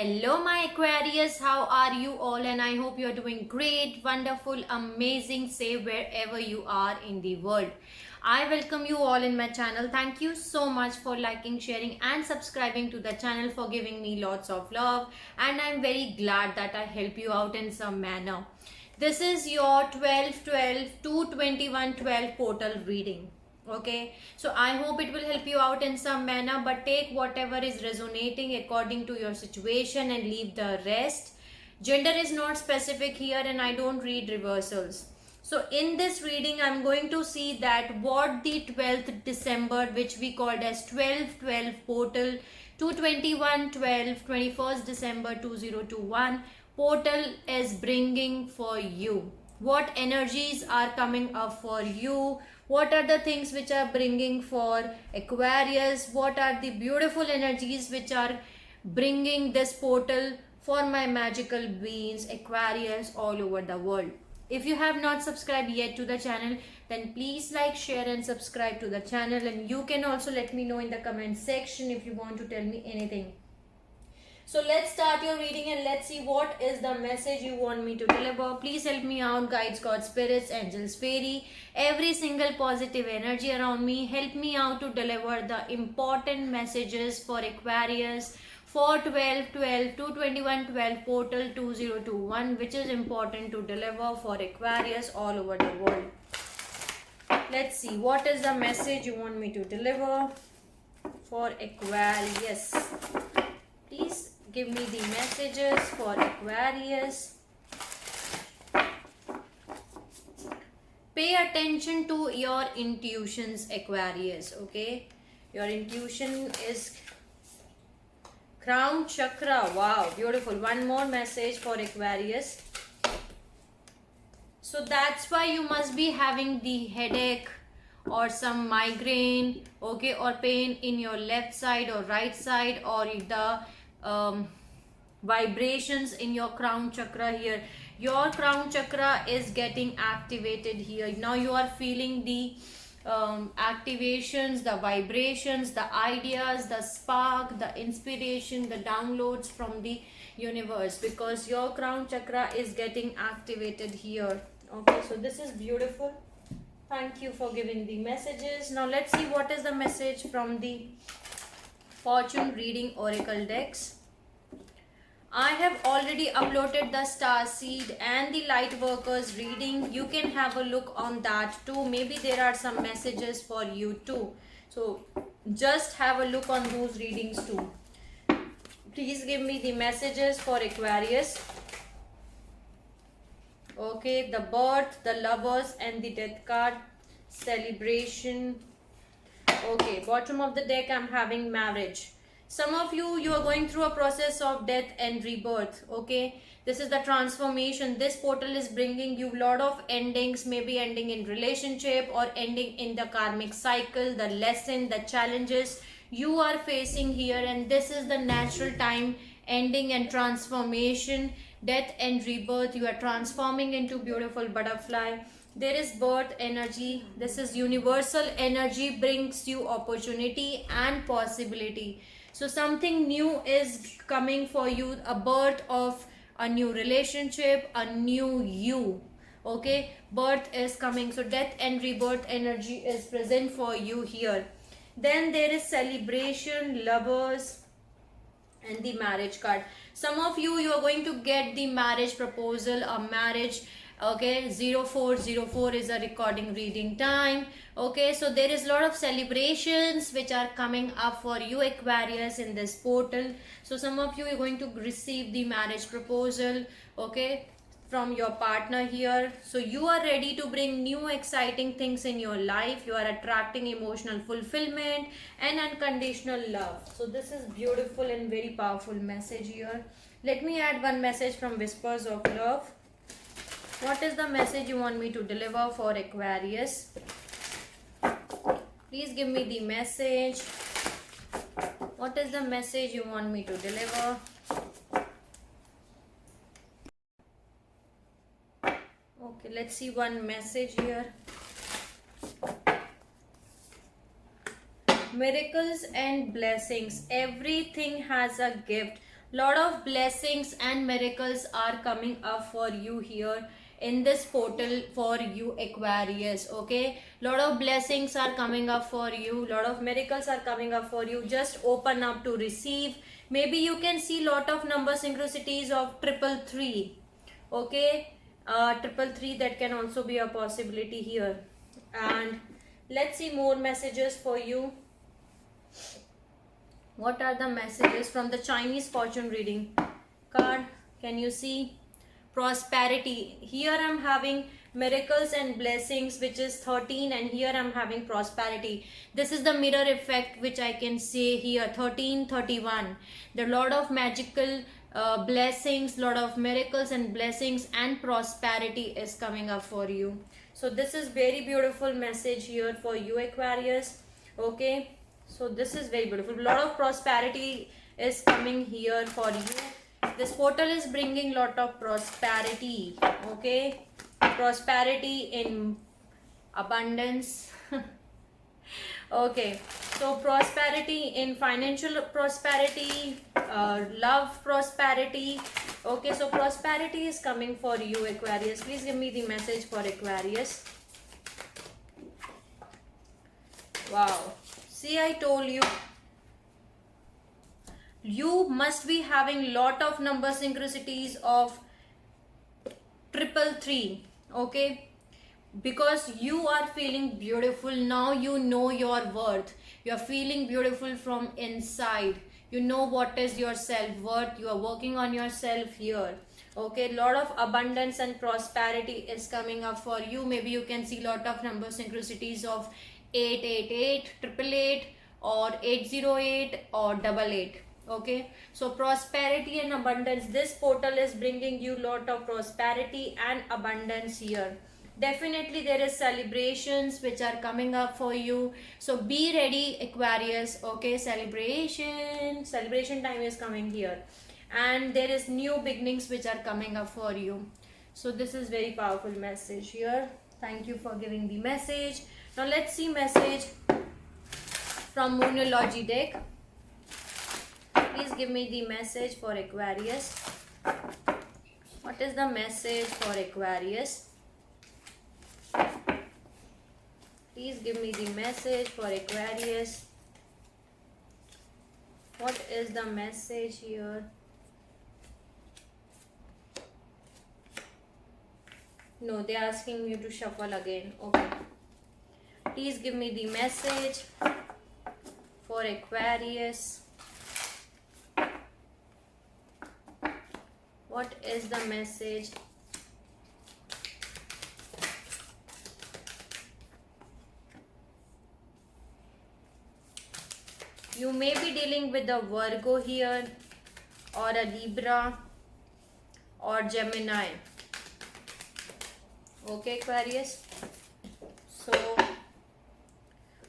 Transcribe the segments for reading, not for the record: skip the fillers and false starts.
Hello, my Aquarius. How are you all? And I hope you're doing great, wonderful, amazing, safe wherever you are in the world. I welcome you all in my channel. Thank you so much for liking, sharing, and subscribing to the channel, for giving me lots of love. And I'm very glad that I help you out in some manner. This is your 12-12 to 21-12 portal reading. Okay, so I hope it will help you out in some manner, but take whatever is resonating according to your situation and leave the rest. Gender is not specific here, and I don't read reversals. So in this reading I'm going to see that what the 12th December, which we called as 12-12 portal, to 21-12 21st December 2021 portal is bringing for you. What energies are coming up for you? What are the things which are bringing for Aquarius? What are the beautiful energies which are bringing this portal for my magical beings Aquarius all over the world? If you have not subscribed yet to the channel, then please like, share and subscribe to the channel, and you can also let me know in the comment section if you want to tell me anything. So let's start your reading and let's see what is the message you want me to deliver. Please help me out, guides, God, spirits, angels, fairy, every single positive energy around me. Help me out to deliver the important messages for Aquarius for 12-12 to 21-12 portal 2021, which is important to deliver for Aquarius all over the world. Let's see what is the message you want me to deliver for Aquarius. Please give me the messages for Aquarius. Pay attention to your intuitions, Aquarius. Okay, your intuition is crown chakra. Wow, beautiful. One more message for Aquarius. So that's why you must be having the headache or some migraine, okay, or pain in your left side or right side, or the vibrations in your crown chakra here. Your crown chakra is getting activated here. Now you are feeling the activations, the vibrations, the ideas, the spark, the inspiration, the downloads from the universe, because your crown chakra is getting activated here. Okay, so this is beautiful. Thank you for giving the messages. Now let's see what is the message from the fortune reading oracle decks. I have already uploaded the star seed and the light workers reading. You can have a look on that too. Maybe there are some messages for you too. So just have a look on those readings too. Please give me the messages for Aquarius. Okay, the birth, the lovers and the death card, celebration. Okay, bottom of the deck I'm having marriage. Some of you are going through a process of death and rebirth. Okay, this is the transformation. This portal is bringing you a lot of endings, maybe ending in relationship or ending in the karmic cycle, the lesson, the challenges you are facing here, and this is the natural time, ending and transformation, death and rebirth. You are transforming into beautiful butterfly. There is birth energy. This is universal energy, brings you opportunity and possibility. So something new is coming for you, a birth of a new relationship, a new you. Okay, birth is coming. So death and rebirth energy is present for you here. Then there is celebration, lovers and the marriage card. Some of you are going to get the marriage proposal, a marriage. Okay, 0404 is a recording reading time. Okay, so there is a lot of celebrations which are coming up for you Aquarius in this portal. So some of you are going to receive the marriage proposal, okay, from your partner here. So you are ready to bring new exciting things in your life. You are attracting emotional fulfillment and unconditional love. So this is beautiful and very powerful message here. Let me add one message from Whispers of Love. What is the message you want me to deliver for Aquarius? Please give me the message. What is the message you want me to deliver? Okay, let's see one message here. Miracles and blessings. Everything has a gift. Lot of blessings and miracles are coming up for you here in this portal for you, Aquarius. Okay, lot of blessings are coming up for you, lot of miracles are coming up for you. Just open up to receive. Maybe you can see lot of number synchronicities of 333. Okay, 333, that can also be a possibility here. And let's see more messages for you. What are the messages from the Chinese fortune reading card? Can you see? Prosperity. Here I'm having miracles and blessings, which is 13, and here I'm having prosperity. This is the mirror effect which I can say here, 1331. There are a lot of magical blessings, lot of miracles and blessings, and prosperity is coming up for you. So this is very beautiful message here for you, Aquarius. Okay, so this is very beautiful. A lot of prosperity is coming here for you. This portal is bringing lot of prosperity. Okay, prosperity in abundance. Okay, so prosperity in financial prosperity, love prosperity. Okay, so prosperity is coming for you, Aquarius. Please give me the message for Aquarius. Wow, see, I told you, you must be having lot of number synchronicities of 333. Okay, because you are feeling beautiful now. You know your worth. You are feeling beautiful from inside. You know what is your self-worth. You are working on yourself here. Okay, lot of abundance and prosperity is coming up for you. Maybe you can see lot of number synchronicities of 888, 888, or 808 or 88. Okay, so prosperity and abundance. This portal is bringing you lot of prosperity and abundance here. Definitely there is celebrations which are coming up for you, so be ready, Aquarius. Okay, celebration time is coming here, and there is new beginnings which are coming up for you. So this is very powerful message here. Thank you for giving the message. Now let's see message from Moonology deck. Please give me the message for Aquarius. What is the message for Aquarius? Please give me the message for Aquarius. What is the message here? No, they are asking you to shuffle again. Okay. Please give me the message for Aquarius. What is the message? You may be dealing with a Virgo here, or a Libra, or Gemini. Okay, Aquarius. So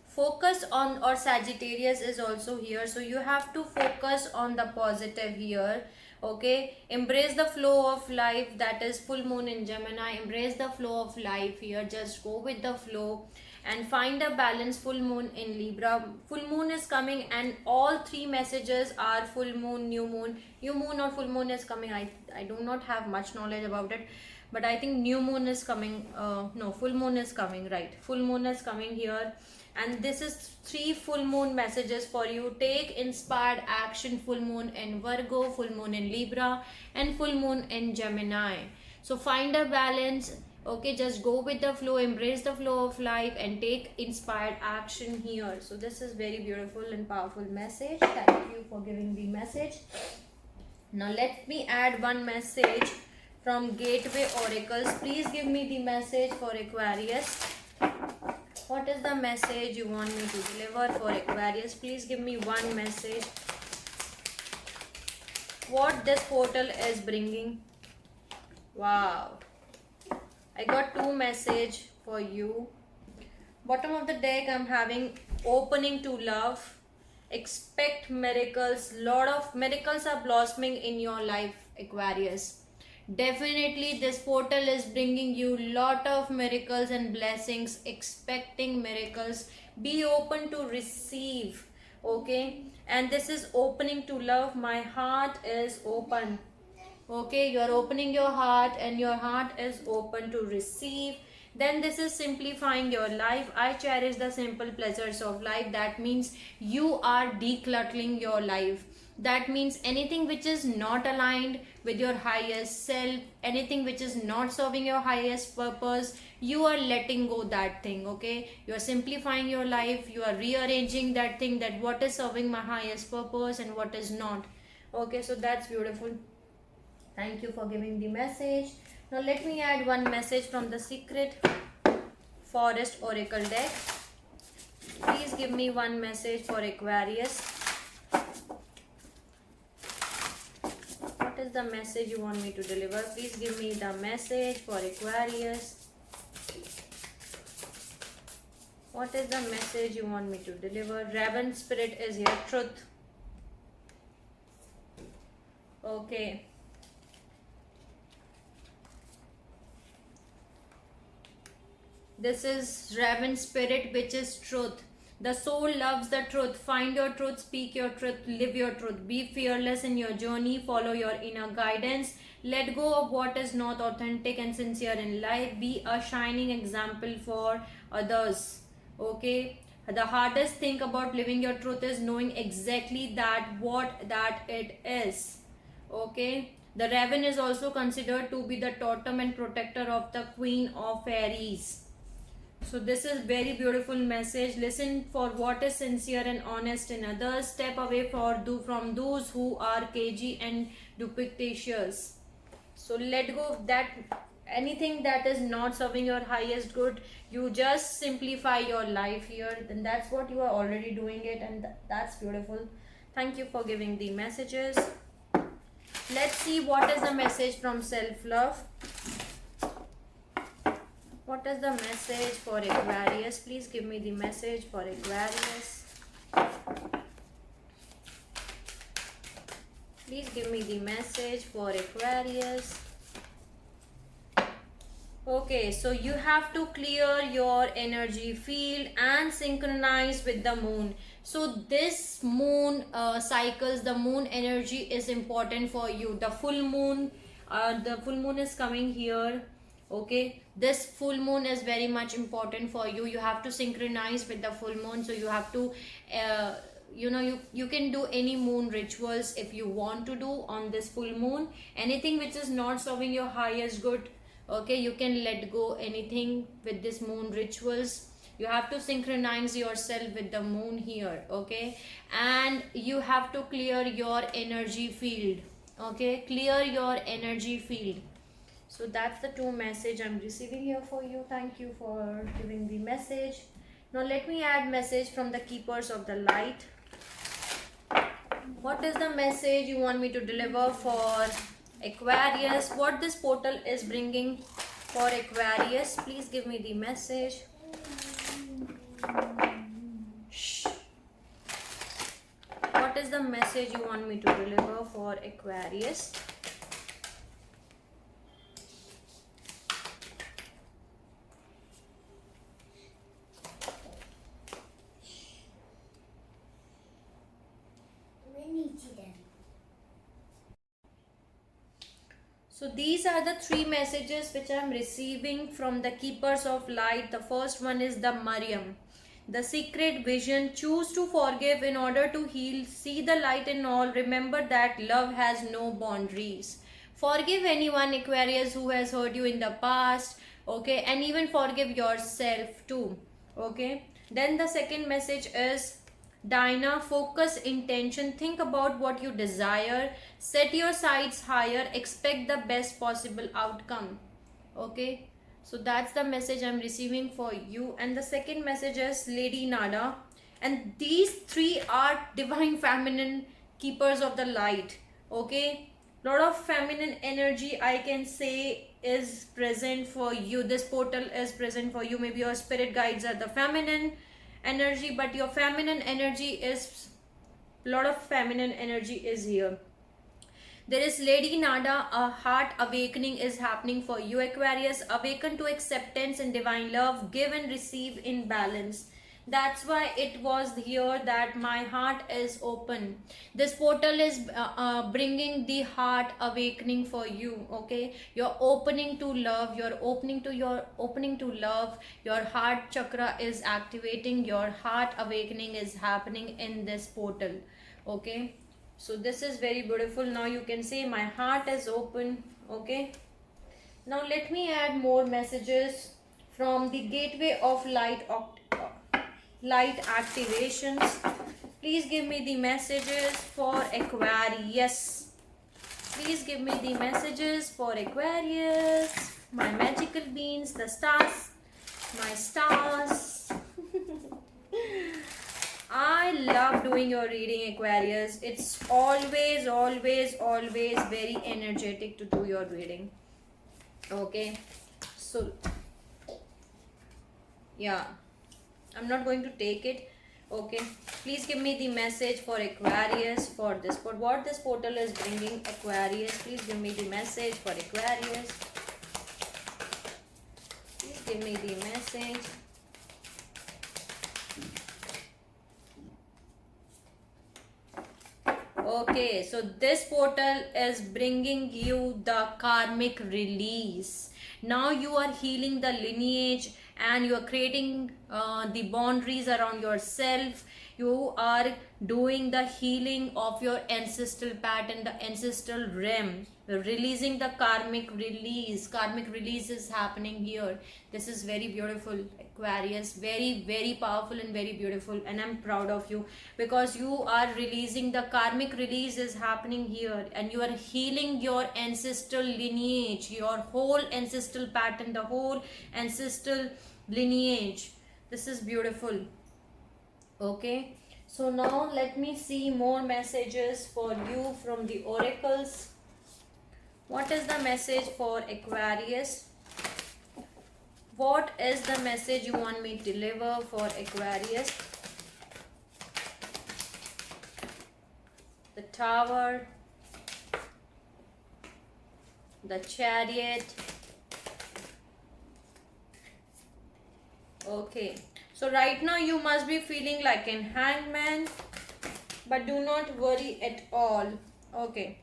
focus on, or Sagittarius is also here. So you have to focus on the positive here. Okay, embrace the flow of life. That is full moon in Gemini. Embrace the flow of life here. Just go with the flow and find a balance. Full moon in Libra. Full moon is coming, and all three messages are full moon, new moon. New moon or full moon is coming. I do not have much knowledge about it, but I think new moon is coming. No, full moon is coming, right? Full moon is coming here, and this is 3 full moon messages for you. Take inspired action. Full moon in Virgo, full moon in Libra, and full moon in Gemini. So find a balance. Okay, just go with the flow, embrace the flow of life, and take inspired action here. So this is very beautiful and powerful message. Thank you for giving the message. Now let me add one message from Gateway Oracles. Please give me the message for Aquarius. What is the message you want me to deliver for Aquarius? Please give me one message. What this portal is bringing. Wow. I got 2 messages for you. Bottom of the deck, I'm having opening to love. Expect miracles. Lot of miracles are blossoming in your life, Aquarius. Definitely this portal is bringing you lot of miracles and blessings. Expecting miracles. Be open to receive. Okay, and this is opening to love. My heart is open. Okay, you are opening your heart and your heart is open to receive. Then this is simplifying your life. I cherish the simple pleasures of life. That means you are decluttering your life. That means anything which is not aligned with your highest self, anything which is not serving your highest purpose, you are letting go that thing. Okay, you are simplifying your life, you are rearranging that thing, that what is serving my highest purpose and what is not. Okay, so that's beautiful. Thank you for giving the message. Now let me add one message from the Secret Forest Oracle deck. Please give me one message for Aquarius. What is the message you want me to deliver? Please give me the message for Aquarius. What is the message you want me to deliver? Raven Spirit is here. Truth. Okay. This is Raven Spirit, which is truth. The soul loves the truth. Find your truth, speak your truth, live your truth. Be fearless in your journey, follow your inner guidance. Let go of what is not authentic and sincere in life. Be a shining example for others. Okay? The hardest thing about living your truth is knowing exactly what it is. Okay? The raven is also considered to be the totem and protector of the queen of fairies. So this is very beautiful message. Listen for what is sincere and honest in others. Step away from those who are cagey and duplicitous. So let go of that, anything that is not serving your highest good. You just simplify your life here. Then that's what you are already doing it, and that's beautiful. Thank you for giving the messages. Let's see what is the message from self-love. What is the message for Aquarius? Please give me the message for Aquarius. Please give me the message for Aquarius. Okay, so you have to clear your energy field and synchronize with the moon. So this moon cycles, the moon energy is important for you. The full moon is coming here. Okay, this full moon is very much important for you. You have to synchronize with the full moon. So you have to you can do any moon rituals if you want to do on this full moon. Anything which is not serving your highest good, okay, you can let go anything with this moon rituals. You have to synchronize yourself with the moon here. Okay, and you have to clear your energy field. Okay, clear your energy field. So that's the two message I'm receiving here for you. Thank you for giving the message. Now let me add message from the keepers of the light. What is the message you want me to deliver for Aquarius? What this portal is bringing for Aquarius? Please give me the message. Shh. What is the message you want me to deliver for Aquarius? So these are the three messages which I am receiving from the keepers of light. The first one is the Mariam, the secret vision. Choose to forgive in order to heal. See the light in all. Remember that love has no boundaries. Forgive anyone, Aquarius, who has hurt you in the past. Okay, and even forgive yourself too. Okay, then the second message is Dinah, focus, intention, think about what you desire, set your sights higher, expect the best possible outcome. Okay, so that's the message I'm receiving for you. And the second message is Lady Nada, and these three are divine feminine keepers of the light. Okay, lot of feminine energy I can say is present for you. This portal is present for you. Maybe your spirit guides are the feminine energy, but your feminine energy is, lot of feminine energy is here. There is Lady Nada, a heart awakening is happening for you, Aquarius. Awaken to acceptance and divine love, give and receive in balance. That's why it was here that my heart is open. This portal is bringing the heart awakening for you. Okay, you're opening to love, you're opening to love. Your heart chakra is activating, your heart awakening is happening in this portal. Okay, so this is very beautiful. Now you can say my heart is open. Okay, now let me add more messages from the gateway of light activations. Please give me the messages for Aquarius. Please give me the messages for Aquarius. My magical beans, the stars, my stars. I love doing your reading, Aquarius. It's always, always, always very energetic to do your reading. Okay, so yeah, I'm not going to take it. Okay, please give me the message for Aquarius for this, for what this portal is bringing. Aquarius, please give me the message for Aquarius. Please give me the message. Okay, so this portal is bringing you the karmic release. Now you are healing the lineage and you are creating the boundaries around yourself. You are doing the healing of your ancestral pattern, the ancestral realm, releasing the karmic release. Karmic release is happening here. This is very beautiful, Aquarius. Very, very powerful and very beautiful, and I'm proud of you because you are releasing. The karmic release is happening here, and you are healing your ancestral lineage, your whole ancestral pattern, the whole ancestral lineage. This is beautiful. Okay, so now let me see more messages for you from the oracles. What is the message for Aquarius? What is the message you want me to deliver for Aquarius? The Tower, the Chariot. Okay, so right now you must be feeling like an hangman, but do not worry at all. Okay,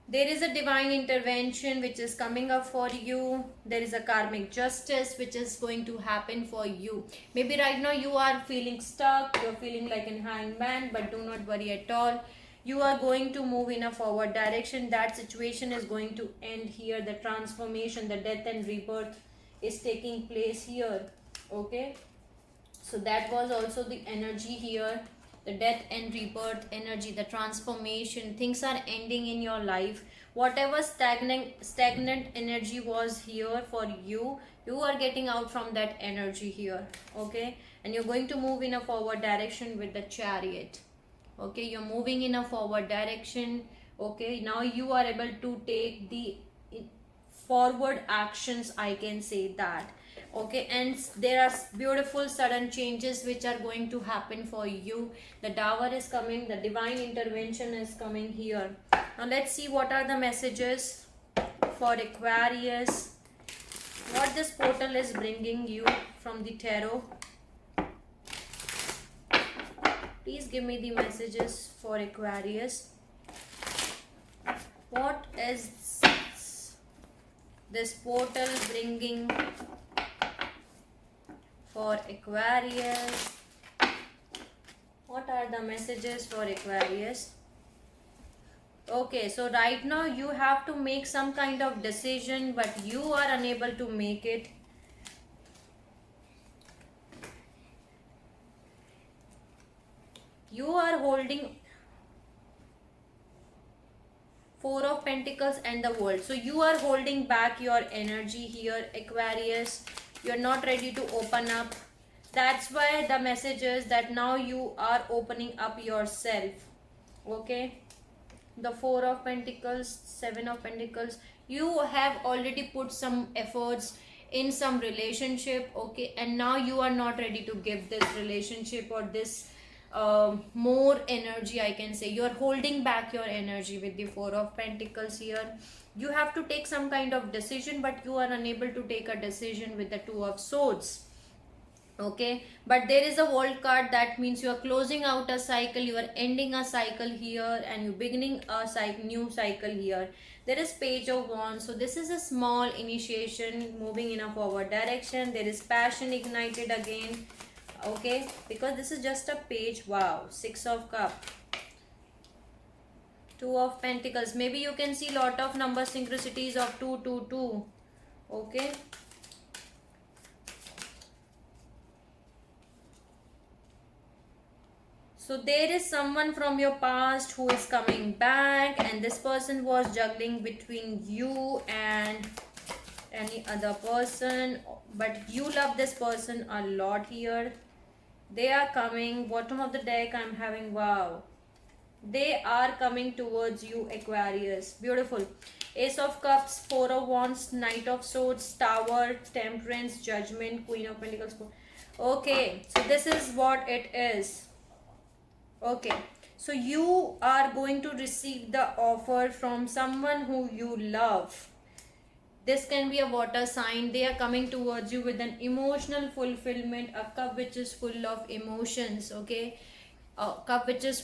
there is a divine intervention which is coming up for you. There is a karmic justice which is going to happen for you. Maybe right now you are feeling stuck, you're feeling like an hangman, but do not worry at all. You are going to move in a forward direction. That situation is going to end here. The transformation, the death and rebirth is taking place here. Okay, so that was also the energy here, the death and rebirth energy, the transformation. Things are ending in your life. Whatever stagnant energy was here for you, you are getting out from that energy here. Okay, and you're going to move in a forward direction with the Chariot. Okay, you're moving in a forward direction. Okay, now you are able to take the forward actions, I can say that. Okay, and there are beautiful sudden changes which are going to happen for you. The Tower is coming, the divine intervention is coming here. Now let's see what are the messages for Aquarius, what this portal is bringing you from the tarot. Please give me the messages for Aquarius. What is this portal bringing for Aquarius? What are the messages for Aquarius? Okay, so right now you have to make some kind of decision, but you are unable to make it. You are holding Four of Pentacles and the World. So you are holding back your energy here, Aquarius. You're not ready to open up. That's why the message is that now you are opening up yourself. Okay, the Four of Pentacles, Seven of Pentacles. You have already put some efforts in some relationship. Okay, and now you are not ready to give this relationship or this more energy, I can say. You're holding back your energy with the Four of Pentacles here. You have to take some kind of decision, but you are unable to take a decision with the Two of Swords. Okay, but there is a world card, that means you are closing out a cycle, you are ending a cycle here, and you beginning a new cycle here. There is page of wands, so this is a small initiation moving in a forward direction. There is passion ignited again. Okay, because this is just a page. Wow, six of cup, two of pentacles. Maybe you can see lot of number synchronicities of 222. Okay, so there is someone from your past who is coming back, and this person was juggling between you and any other person, but you love this person a lot here. They are coming. Bottom of the deck I'm having, wow, they are coming towards you, Aquarius. Beautiful. Ace of Cups, Four of Wands, Knight of Swords, Tower, Temperance, Judgment, Queen of Pentacles. Okay, so this is what it is. Okay, so you are going to receive the offer from someone who you love. This can be a water sign. They are coming towards you with an emotional fulfillment, a cup which is full of emotions. Okay, a cup which is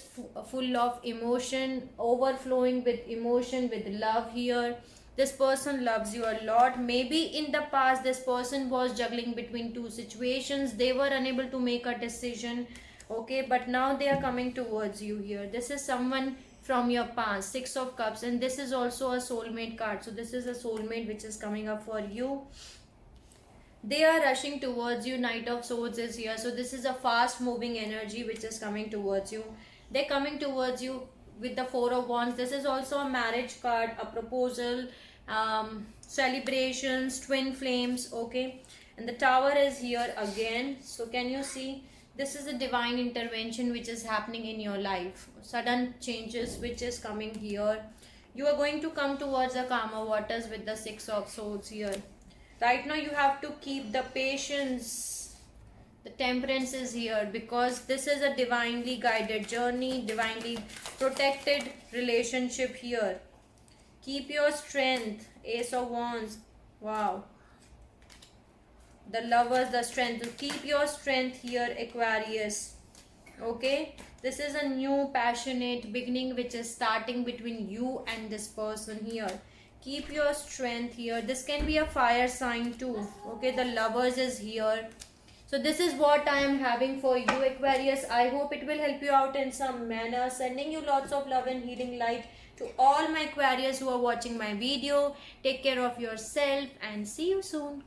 full of emotion, overflowing with emotion, with love here. This person loves you a lot. Maybe in the past this person was juggling between two situations, they were unable to make a decision. Okay, but now they are coming towards you here. This is someone from your past, six of cups, and this is also a soulmate card. So this is a soulmate which is coming up for you. They are rushing towards you. Knight of Swords is here, so this is a fast moving energy which is coming towards you. They're coming towards you with the Four of Wands. This is also a marriage card, a proposal, celebrations, twin flames. Okay, and the Tower is here again. So can you see, this is a divine intervention which is happening in your life, sudden changes which is coming here. You are going to come towards the calmer waters with the Six of Swords here. Right now you have to keep the patience. The Temperance is here because this is a divinely guided journey, divinely protected relationship here. Keep your strength. Ace of Wands. Wow. The Lovers, the Strength. Keep your strength here, Aquarius. Okay, this is a new passionate beginning which is starting between you and this person here. Keep your strength here. This can be a fire sign too. Okay, the Lovers is here. So this is what I am having for you, Aquarius. I hope it will help you out in some manner. Sending you lots of love and healing light to all my Aquarius who are watching my video. Take care of yourself and see you soon.